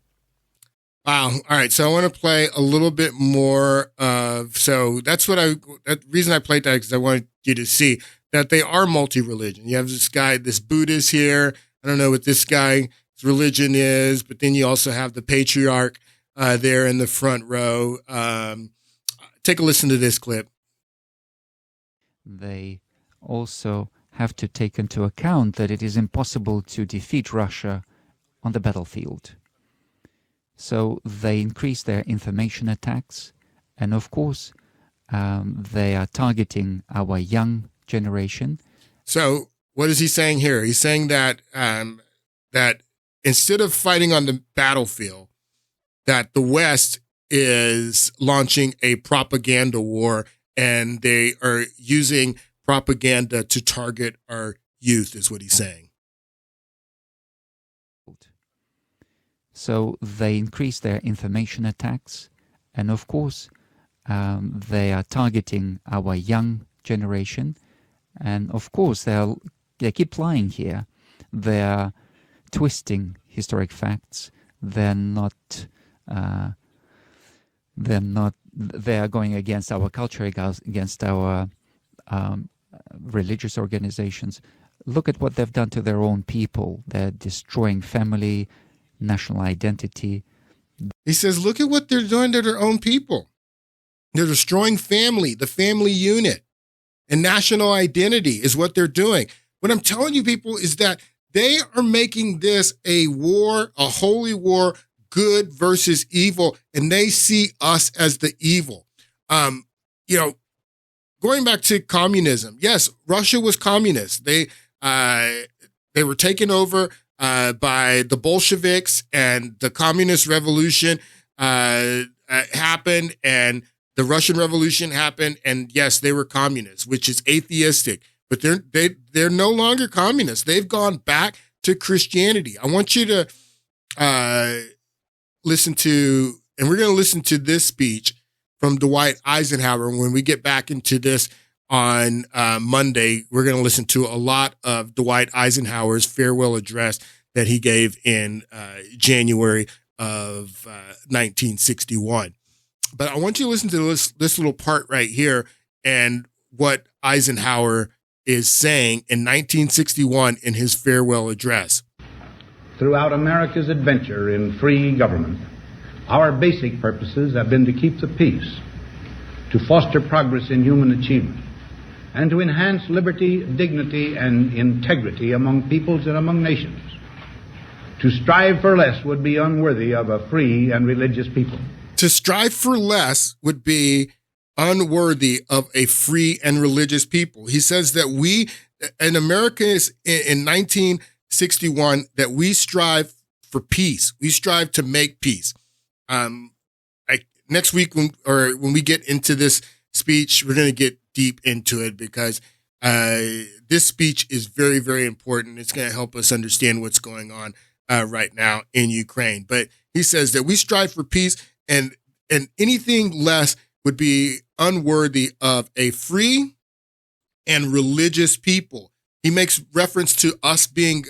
Wow. All right. So I want to play a little bit more of, so that's what the reason I played that is because I wanted you to see that they are multi-religion. You have this guy, this Buddhist here. I don't know what this guy's religion is, but then you also have the patriarch there in the front row. Take a listen to this clip. They also have to take into account that it is impossible to defeat Russia on the battlefield. So they increase their information attacks, and of course, they are targeting our young generation. So what is he saying here? He's saying that that instead of fighting on the battlefield, that the West is launching a propaganda war, and they are using propaganda to target our youth, is what he's saying. So they increase their information attacks, and of course, they are targeting our young generation. And of course, they keep lying here. They are twisting historic facts. They are going against our culture, against our religious organizations. Look at what they've done to their own people. They're destroying family, national identity. He says, look at what they're doing to their own people. They're destroying family, the family unit, and national identity is what they're doing. What I'm telling you, people, is that they are making this a war, a holy war, good versus evil, and they see us as the evil. Going back to communism, yes, Russia was communist. They were taken over by the Bolsheviks, and the communist revolution happened, and the Russian Revolution happened, and yes, they were communists, which is atheistic, but they're no longer communists. They've gone back to Christianity. I want you to listen to, and we're going to listen to this speech from Dwight Eisenhower. When we get back into this on Monday, we're going to listen to a lot of Dwight Eisenhower's farewell address that he gave in January of 1961. But I want you to listen to this little part right here and what Eisenhower is saying in 1961 in his farewell address. Throughout America's adventure in free government, our basic purposes have been to keep the peace, to foster progress in human achievement, and to enhance liberty, dignity, and integrity among peoples and among nations. To strive for less would be unworthy of a free and religious people. To strive for less would be unworthy of a free and religious people. He says that we, in America, in 1961, that we strive for peace. We strive to make peace. Next week, when we get into this speech, we're going to get deep into it because this speech is very, very important. It's going to help us understand what's going on right now in Ukraine. But he says that we strive for peace, and anything less would be unworthy of a free and religious people. He makes reference to us being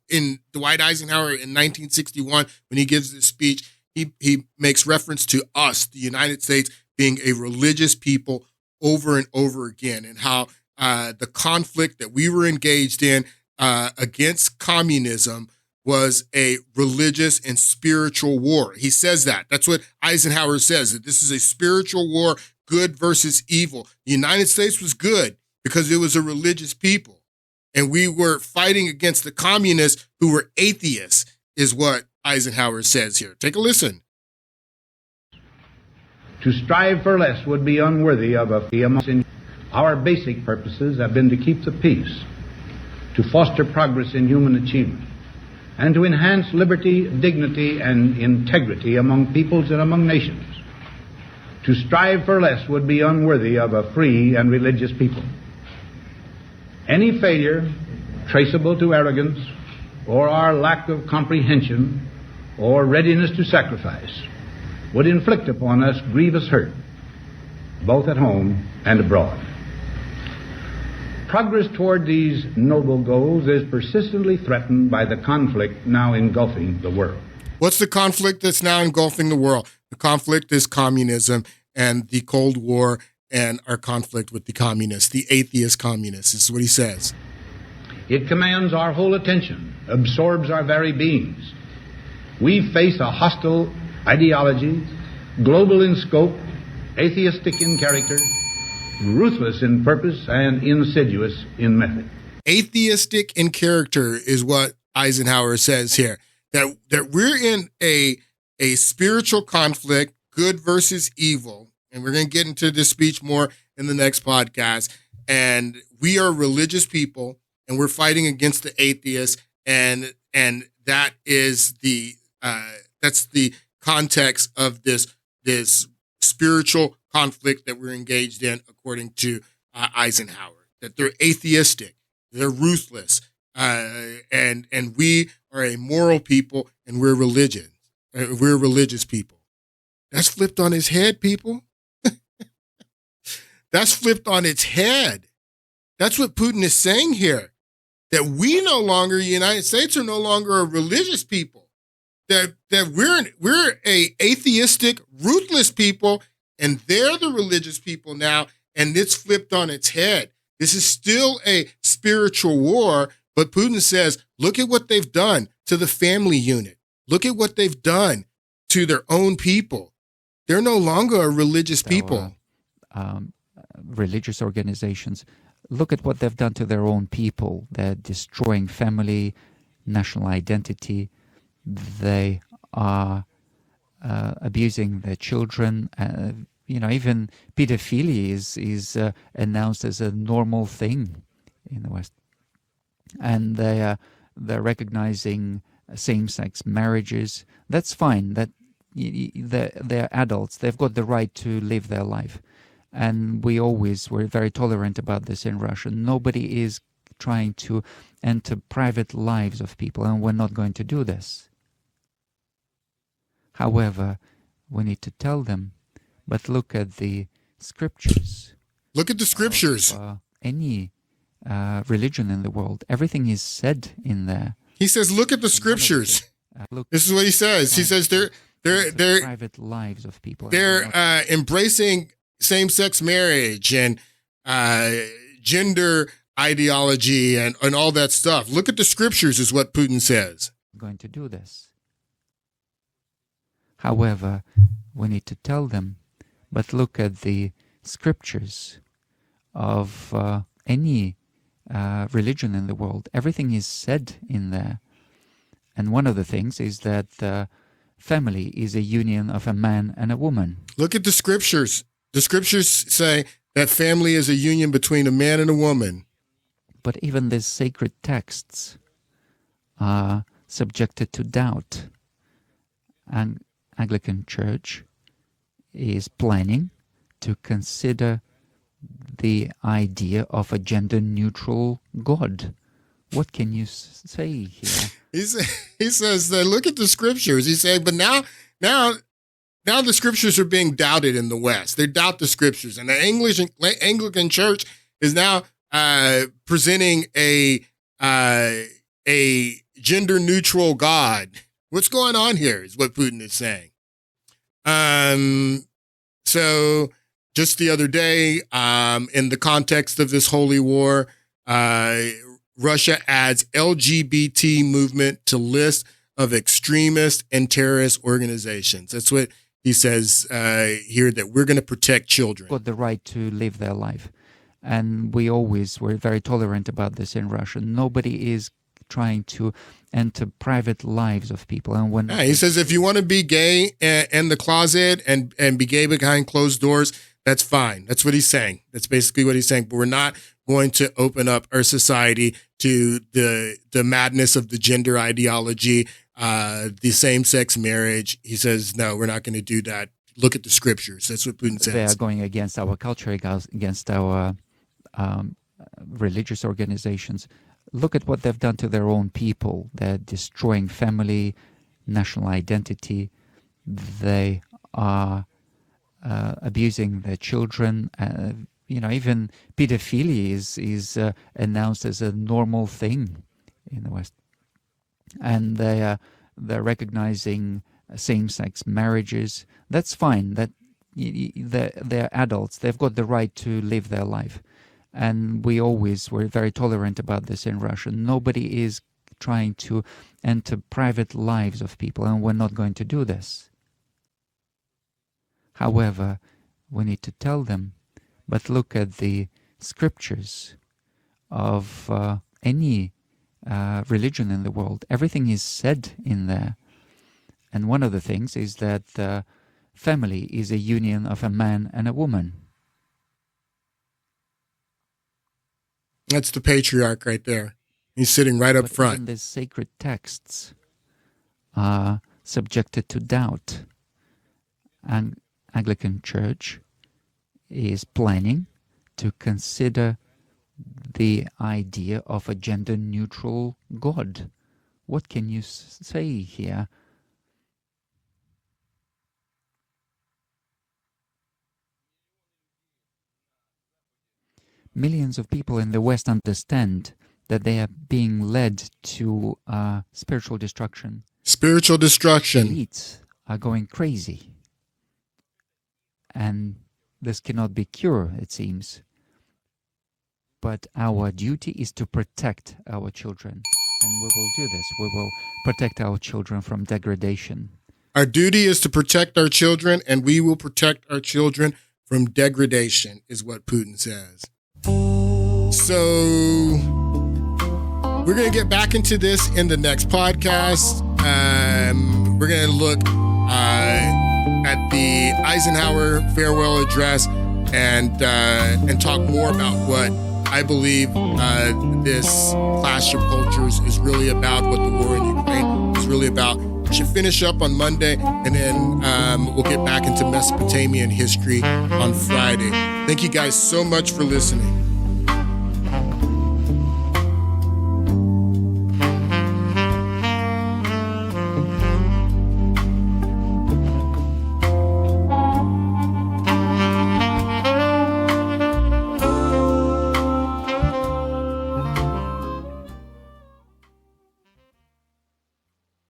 in Dwight Eisenhower in 1961 when he gives this speech. He makes reference to us, the United States, being a religious people over and over again, and how the conflict that we were engaged in against communism was a religious and spiritual war. He says that. That's what Eisenhower says, that this is a spiritual war, good versus evil. The United States was good because it was a religious people. And we were fighting against the communists who were atheists, is what Eisenhower says here. Take a listen. To strive for less would be unworthy of a free. Our basic purposes have been to keep the peace, to foster progress in human achievement, and to enhance liberty, dignity, and integrity among peoples and among nations. To strive for less would be unworthy of a free and religious people. Any failure traceable to arrogance or our lack of comprehension or readiness to sacrifice would inflict upon us grievous hurt, both at home and abroad. Progress toward these noble goals is persistently threatened by the conflict now engulfing the world. What's the conflict that's now engulfing the world? The conflict is communism and the Cold War and our conflict with the communists, the atheist communists. This is what he says. It commands our whole attention, absorbs our very beings. We face a hostile ideology, global in scope, atheistic in character, ruthless in purpose, and insidious in method. Atheistic in character is what Eisenhower says here. That we're in a spiritual conflict, good versus evil. And we're going to get into this speech more in the next podcast. And we are religious people, and we're fighting against the atheists. And that is that's the context of this spiritual conflict that we're engaged in, according to Eisenhower. That they're atheistic, they're ruthless, and we are a moral people, and we're religious. We're religious people. That's flipped on its head, people. That's flipped on its head. That's what Putin is saying here. That we no longer, the United States, are no longer a religious people. That we're a atheistic, ruthless people, and they're the religious people now, and it's flipped on its head. This is still a spiritual war, but Putin says, look at what they've done to the family unit. Look at what they've done to their own people. They're no longer a religious people. Religious organizations, look at what they've done to their own people. They're destroying family, national identity. They are abusing their children. Even pedophilia is announced as a normal thing in the West. And they're recognizing same-sex marriages. That's fine. That they're adults. They've got the right to live their life. And we're very tolerant about this in Russia. Nobody is trying to enter private lives of people, and we're not going to do this. However, we need to tell them, but look at the scriptures. Look at the scriptures. Any religion in the world, everything is said in there. He says, look at the scriptures. This is what he says. He says They're private lives of people. They're embracing same-sex marriage and gender ideology and all that stuff. Look at the scriptures, is what Putin says. Going to do this. However, we need to tell them, but look at the scriptures of any religion in the world. Everything is said in there. And one of the things is that family is a union of a man and a woman. Look at the scriptures. The scriptures say that family is a union between a man and a woman. But even the sacred texts are subjected to doubt. And Anglican Church is planning to consider the idea of a gender-neutral God. What can you say here? He says that look at the scriptures. He said, but now the scriptures are being doubted in the West. They doubt the scriptures, and the Anglican Church is now presenting a gender-neutral God. What's going on here is what Putin is saying. So just the other day, in the context of this holy war, Russia adds LGBT movement to list of extremist and terrorist organizations. That's what he says here, that we're going to protect children. Got the right to live their life. And we always were very tolerant about this in Russia. Nobody is trying to enter private lives of people. And when he says if you want to be gay in the closet and be gay behind closed doors, that's fine. That's what he's saying. That's basically what he's saying. But we're not going to open up our society to the madness of the gender ideology, the same-sex marriage. He says, no, we're not going to do that. Look at the scriptures. That's what Putin says. They are going against our culture, against our religious organizations. Look at what they've done to their own people. They're destroying family, national identity. They are abusing their children. Even pedophilia is announced as a normal thing in the West. And they're recognizing same-sex marriages. That's fine. That they're adults. They've got the right to live their life. And we always were very tolerant about this in Russia. Nobody is trying to enter private lives of people, and we're not going to do this. However, we need to tell them, but look at the scriptures of any religion in the world. Everything is said in there. And one of the things is that family is a union of a man and a woman. That's the patriarch right there. He's sitting right up front. Even the sacred texts are subjected to doubt. And Anglican Church is planning to consider the idea of a gender-neutral God. What can you say here? Millions of people in the West understand that they are being led to spiritual destruction. Spiritual destruction. Elites are going crazy. And this cannot be cured, it seems. But our duty is to protect our children. And we will do this. We will protect our children from degradation. Our duty is to protect our children, and we will protect our children from degradation, is what Putin says. So we're going to get back into this in the next podcast. We're going to look at the Eisenhower farewell address and talk more about what I believe this clash of cultures is really about, what the war in Ukraine is really about. We should finish up on Monday, and then we'll get back into Mesopotamian history on Friday. Thank you guys so much for listening.